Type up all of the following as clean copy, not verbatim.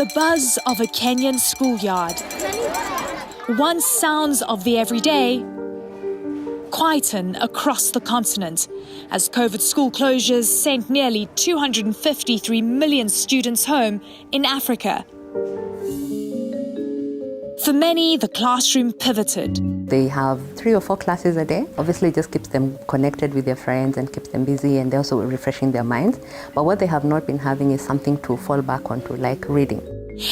The buzz of a Kenyan schoolyard. Once sounds of the everyday, quieten across the continent as COVID school closures sent nearly 253 million students home in Africa. For many, the classroom pivoted. They have 3 or 4 classes a day. Obviously, it just keeps them connected with their friends and keeps them busy, and they're also refreshing their minds. But what they have not been having is something to fall back onto, like reading.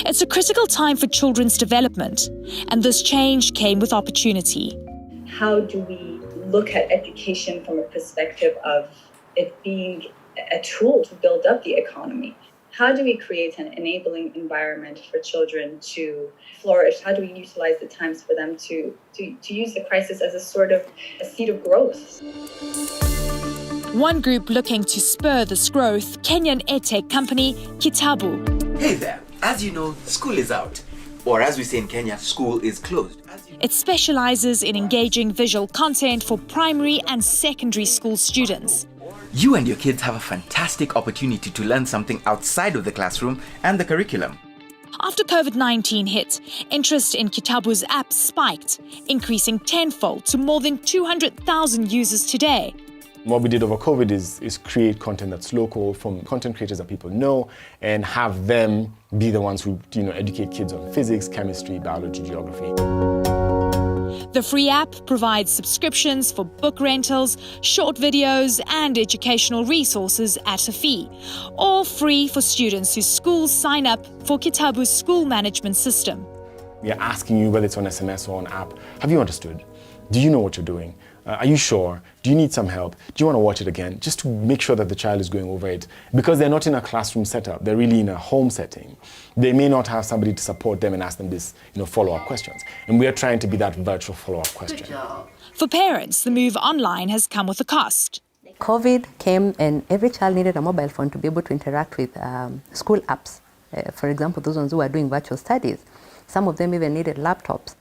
It's a critical time for children's development, and this change came with opportunity. How do we look at education from a perspective of it being a tool to build up the economy? How do we create an enabling environment for children to flourish? How do we utilize the times for them to use the crisis as a sort of a seed of growth? One group looking to spur this growth, Kenyan edtech company Kytabu. Hey there, as you know, school is out. Or as we say in Kenya, school is closed. It specializes in engaging visual content for primary and secondary school students. You and your kids have a fantastic opportunity to learn something outside of the classroom and the curriculum. After COVID-19 hit, interest in Kytabu's app spiked, increasing tenfold to more than 200,000 users today. What we did over COVID is create content that's local from content creators that people know and have them be the ones who educate kids on physics, chemistry, biology, geography. The free app provides subscriptions for book rentals, short videos, and educational resources at a fee, all free for students whose schools sign up for Kytabu's school management system. We are asking you whether it's on SMS or on app. Have you understood? Do you know what you're doing? Are you sure? Do you need some help? Do you want to watch it again? Just to make sure that the child is going over it. Because they're not in a classroom setup, they're really in a home setting. They may not have somebody to support them and ask them this, follow-up questions. And we are trying to be that virtual follow-up question. For parents, the move online has come with a cost. COVID came and every child needed a mobile phone to be able to interact with school apps. For example, those ones who are doing virtual studies. Some of them even needed laptops.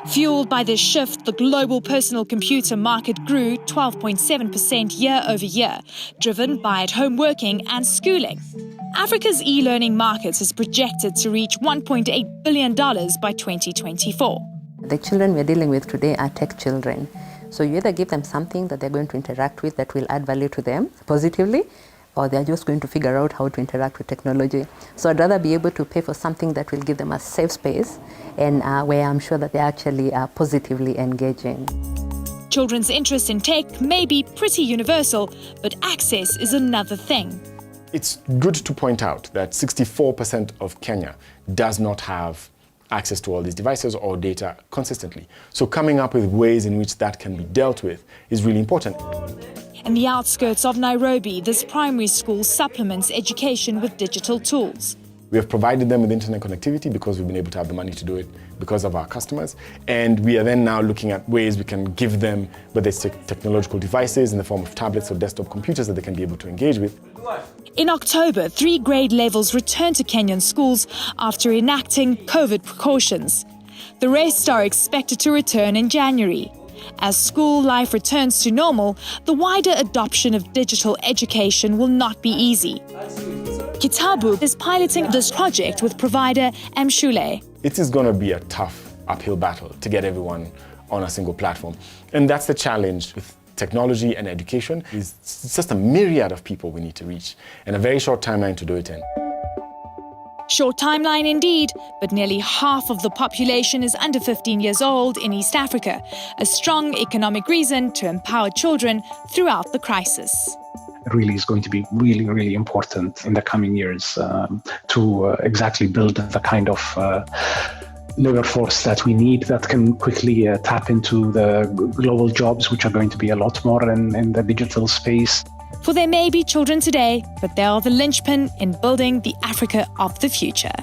Fueled by this shift, the global personal computer market grew 12.7% year over year, driven by at-home working and schooling. Africa's e-learning market is projected to reach $1.8 billion by 2024. The children we're dealing with today are tech children. So you either give them something that they're going to interact with that will add value to them positively, or they're just going to figure out how to interact with technology. So I'd rather be able to pay for something that will give them a safe space and where I'm sure that they're actually positively engaging. Children's interest in tech may be pretty universal, but access is another thing. It's good to point out that 64% of Kenya does not have access to all these devices or data consistently. So coming up with ways in which that can be dealt with is really important. In the outskirts of Nairobi, this primary school supplements education with digital tools. We have provided them with internet connectivity because we've been able to have the money to do it because of our customers. And we are then now looking at ways we can give them, whether it's technological devices in the form of tablets or desktop computers that they can be able to engage with. In October, 3 grade levels returned to Kenyan schools after enacting COVID precautions. The rest are expected to return in January. As school life returns to normal, the wider adoption of digital education will not be easy. Kytabu is piloting this project with provider Mshule. It is going to be a tough uphill battle to get everyone on a single platform. And that's the challenge with technology and education. It's just a myriad of people we need to reach and a very short timeline to do it in. Short timeline indeed, but nearly half of the population is under 15 years old in East Africa, a strong economic reason to empower children throughout the crisis. It really is going to be really, really important in the coming years to exactly build the kind of labor force that we need that can quickly tap into the global jobs, which are going to be a lot more in the digital space. For there may be children today, but they are the linchpin in building the Africa of the future.